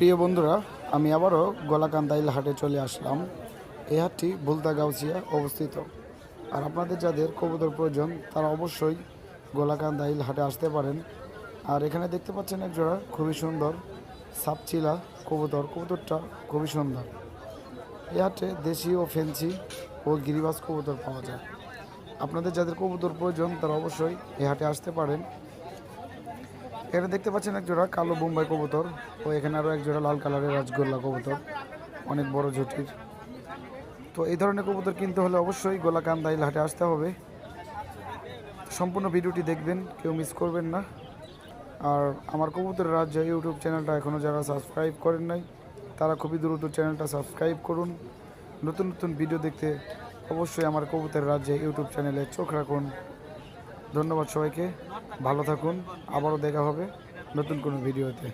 প্রিয় বন্ধুরা, আমি আবারও গলাকান্দাইল হাটে চলে আসলাম। এই হাটটি ভুলতা গাউছিয়া অবস্থিত। আর আপনাদের যাদের কবুতর প্রয়োজন তারা অবশ্যই গলাকান্দাইল হাটে আসতে পারেন। আর এখানে দেখতে পাচ্ছেন এক জোড়া খুবই সুন্দর সাপচিলা কবুতরটা খুবই সুন্দর। এই হাটে দেশি ও ফেন্সি ও গিরিবাজ কবুতর পাওয়া যায়। আপনাদের যাদের কবুতর প্রয়োজন তারা অবশ্যই এই হাটে আসতে পারেন। এখানে দেখতে পাচ্ছেন এক জোড়া কালো বোম্বাই কবুতর ও এখানে আরও এক জোড়া লাল কালারের রাজগোল্লা কবুতর, অনেক বড় ঝুটির। তো এই ধরনের কবুতর কিনতে হলে অবশ্যই গোলাকান্দাইল হাটে আসতে হবে। সম্পূর্ণ ভিডিওটি দেখবেন, কেউ মিস করবেন না। আর আমার কবুতরের রাজ্য ইউটিউব চ্যানেলটা এখনও যারা সাবস্ক্রাইব করেন নাই তারা খুবই দ্রুত চ্যানেলটা সাবস্ক্রাইব করুন। নতুন নতুন ভিডিও দেখতে অবশ্যই আমার কবুতরের রাজ্যে ইউটিউব চ্যানেলে চোখ রাখুন। ধন্যবাদ সবাইকে, ভালো থাকুন। আবারও দেখা হবে নতুন কোনো ভিডিওতে।